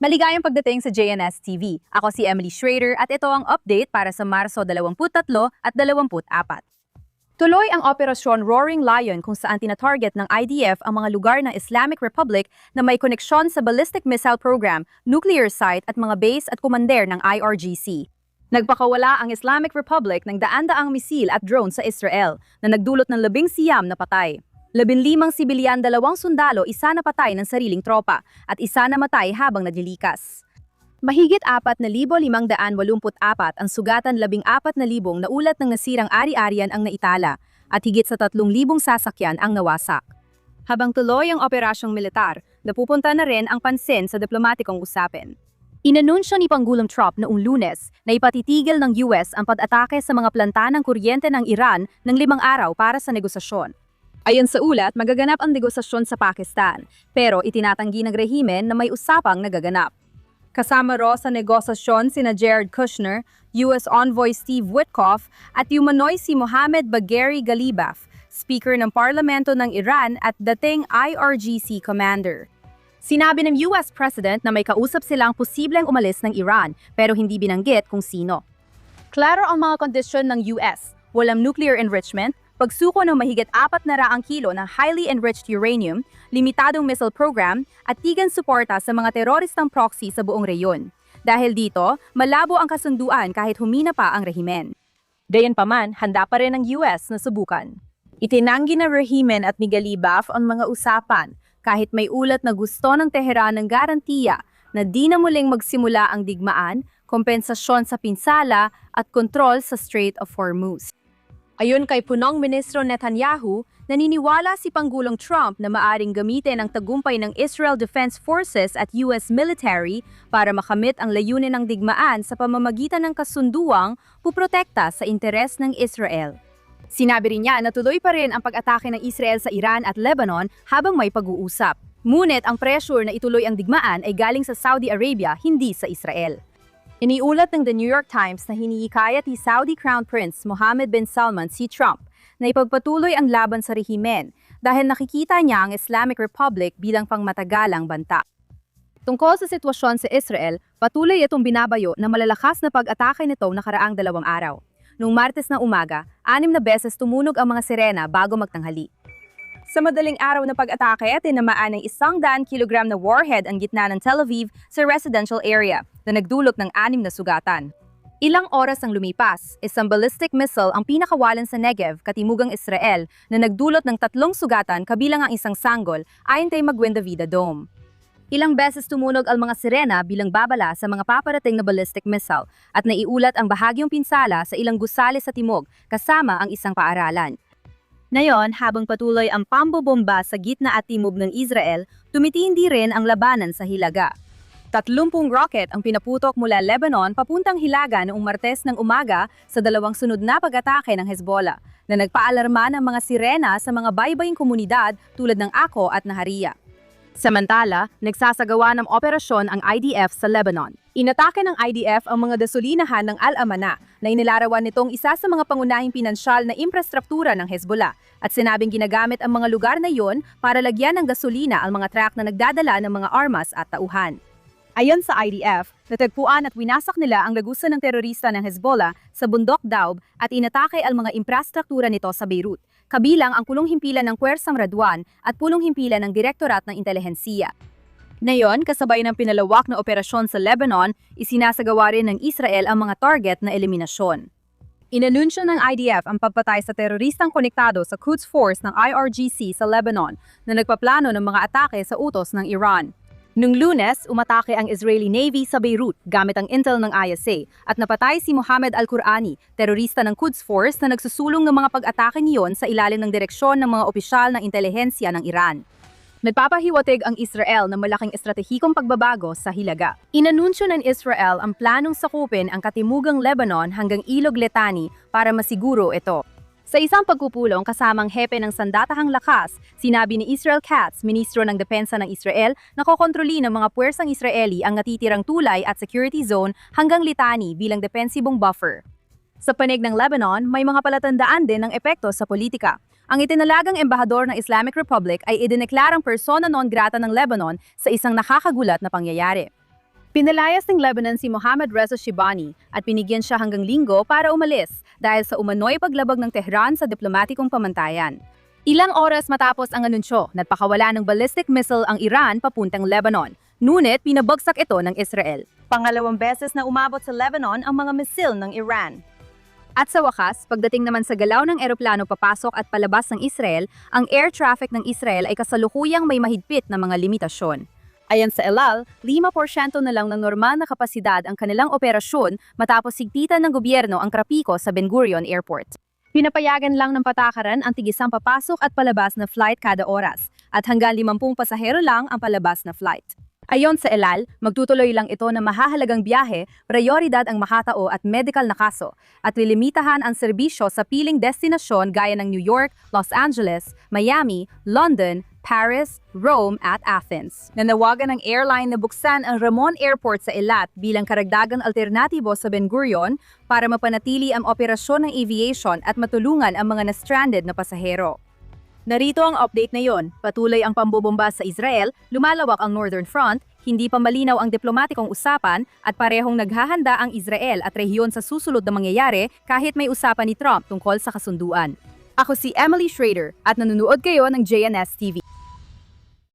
Maligayang pagdating sa JNS TV. Ako si Emily Schrader at ito ang update para sa Marso 23 at 24. Tuloy ang Operasyon Roaring Lion kung saan tina-target ng IDF ang mga lugar ng Islamic Republic na may koneksyon sa ballistic missile program, nuclear site at mga base at kumander ng IRGC. Nagpakawala ang Islamic Republic ng daan-daang misil at drone sa Israel na nagdulot ng 19 na patay. 15 sibilyan, 2 sundalo, isa napatay ng sariling tropa at isa namatay habang naglilikas. Mahigit 4,584 ang sugatan 14,000 na ulat ng nasirang ari-arian ang naitala at higit sa 3,000 sasakyan ang nawasak. Habang tuloy ang operasyong militar, napupunta na rin ang pansin sa diplomatikong usapin. Inanunsyo ni Pangulong Trump noong Lunes na ipatitigil ng US ang pag-atake sa mga planta ng kuryente ng Iran ng 5 araw para sa negosasyon. Ayon sa ulat, magaganap ang negosasyon sa Pakistan, pero itinatanggi ng rehimen na may usapang nagaganap. Kasama raw sa negosasyon sina Jared Kushner, US Envoy Steve Witkoff at umano'y si Mohammad Bagheri Ghalibaf, Speaker ng Parlamento ng Iran at dating IRGC Commander. Sinabi ng US President na may kausap silang posibleng umalis ng Iran pero hindi binanggit kung sino. Klaro ang mga kondisyon ng US, walang nuclear enrichment, pagsuko ng mahigit 400 kilo ng highly enriched uranium, limitadong missile program, at tigan suporta sa mga teroristang proxy sa buong reyon. Dahil dito, malabo ang kasunduan kahit humina pa ang rehimen. Gayunpaman, handa pa rin ang US na subukan. Itinanggi ng rehimen at ni Ghalibaf ang mga usapan, kahit may ulat na gusto ng Tehran ng garantiya na di na muling magsimula ang digmaan, kompensasyon sa pinsala at kontrol sa Strait of Hormuz. Ayon kay punong ministro Netanyahu, naniniwala si Pangulong Trump na maaring gamitin ang tagumpay ng Israel Defense Forces at US military para makamit ang layunin ng digmaan sa pamamagitan ng kasunduang puprotekta sa interes ng Israel. Sinabi rin niya na tuloy pa rin ang pag-atake ng Israel sa Iran at Lebanon habang may pag-uusap. Ngunit ang pressure na ituloy ang digmaan ay galing sa Saudi Arabia, hindi sa Israel. Iniulat ng The New York Times na hinihikayat ni Saudi Crown Prince Mohammed bin Salman si Trump na ipagpatuloy ang laban sa rehimen dahil nakikita niya ang Islamic Republic bilang pangmatagalang banta. Tungkol sa sitwasyon sa Israel, patuloy itong binabayo na malalakas na pag-atake nito nakaraang 2 araw. Noong Martes na umaga, 6 na beses tumunog ang mga sirena bago magtanghali. Sa madaling araw na pag-atake, tinamaan ng 100 kilogram na warhead ang gitna ng Tel Aviv sa residential area na nagdulot ng 6 na sugatan. Ilang oras ang lumipas, isang ballistic missile ang pinakawalan sa Negev, katimugang Israel, na nagdulot ng 3 sugatan kabilang ang isang sanggol ayon kay Magwenda Vida Dome. Ilang beses tumunog ang mga sirena bilang babala sa mga paparating na ballistic missile at naiulat ang bahagyong pinsala sa ilang gusali sa timog kasama ang isang paaralan. Ngayon, habang patuloy ang pambobomba sa gitna at timog ng Israel, tumitindi rin ang labanan sa Hilaga. 30 rocket ang pinaputok mula Lebanon papuntang Hilaga noong Martes ng umaga sa 2 sunod na pag-atake ng Hezbollah na nagpaalarma ng mga sirena sa mga baybaying komunidad tulad ng Akko at Nahariya. Samantala, nagsasagawa ng operasyon ang IDF sa Lebanon. Inatake ng IDF ang mga gasolinahan ng Al-Amana na inilarawan nitong isa sa mga pangunahing pinansyal na infrastruktura ng Hezbollah at sinabing ginagamit ang mga lugar na iyon para lagyan ng gasolina ang mga truck na nagdadala ng mga armas at tauhan. Ayon sa IDF, natagpuan at winasak nila ang lagusan ng terorista ng Hezbollah sa Bundok Daub at inatake ang mga infrastruktura nito sa Beirut, kabilang ang pulong himpilan ng Pwersang Radwan at pulong himpilan ng Direktorat ng Intelihensiya. Ngayon, kasabay ng pinalawak na operasyon sa Lebanon, isinasagawa rin ng Israel ang mga target na eliminasyon. Inanunsyo ng IDF ang pagpatay sa teroristang konektado sa Quds Force ng IRGC sa Lebanon na nagpaplano ng mga atake sa utos ng Iran. Noong Lunes, umatake ang Israeli Navy sa Beirut gamit ang intel ng ISA at napatay si Mohammed Al-Qurani, terorista ng Quds Force na nagsusulong ng mga pag-atake niyon sa ilalim ng direksyon ng mga opisyal ng intelihensya ng Iran. Nagpapahiwatig ang Israel ng malaking estratehikong pagbabago sa Hilaga. Inanunsyo ng Israel ang planong sakupin ang katimugang Lebanon hanggang Ilog Litani para masiguro ito. Sa isang pagpupulong kasamang hepe ng sandatahang lakas, sinabi ni Israel Katz, Ministro ng Depensa ng Israel, na kokontroli ng mga puwersang Israeli ang natitirang tulay at security zone hanggang Litani bilang depensibong buffer. Sa panig ng Lebanon, may mga palatandaan din ng epekto sa politika. Ang itinalagang embahador ng Islamic Republic ay idineklarang persona non grata ng Lebanon sa isang nakakagulat na pangyayari. Pinalayas ng Lebanon si Mohammad Reza Shibani at binigyan siya hanggang linggo para umalis dahil sa umano'y paglabag ng Tehran sa diplomatikong pamantayan. Ilang oras matapos ang anunsyo, nagpakawala ng ballistic missile ang Iran papuntang Lebanon. Ngunit pinabagsak ito ng Israel. Pangalawang beses na umabot sa Lebanon ang mga missile ng Iran. At sa wakas, pagdating naman sa galaw ng eroplano papasok at palabas ng Israel, ang air traffic ng Israel ay kasalukuyang may mahigpit na mga limitasyon. Ayon sa El Al, 5% na lang ng normal na kapasidad ang kanilang operasyon matapos sigpitan ng gobyerno ang trapiko sa Ben Gurion Airport. Pinapayagan lang ng patakaran ang tigisang papasok at palabas na flight kada oras at hanggang 50 pasahero lang ang palabas na flight. Ayon sa El Al, magtutuloy lang ito na mahahalagang biyahe, prioridad ang makatao at medical na kaso, at lilimitahan ang serbisyo sa piling destinasyon gaya ng New York, Los Angeles, Miami, London, Paris, Rome at Athens. Nanawagan ng airline na buksan ang Ramon Airport sa Eilat bilang karagdagang alternatibo sa Ben Gurion para mapanatili ang operasyon ng aviation at matulungan ang mga na-stranded na pasahero. Narito ang update na yon. Patuloy ang pambobomba sa Israel, lumalawak ang Northern Front, hindi pa malinaw ang diplomatikong usapan at parehong naghahanda ang Israel at rehiyon sa susunod na mangyayari kahit may usapan ni Trump tungkol sa kasunduan. Ako si Emily Schrader at nanonood kayo ng JNS TV.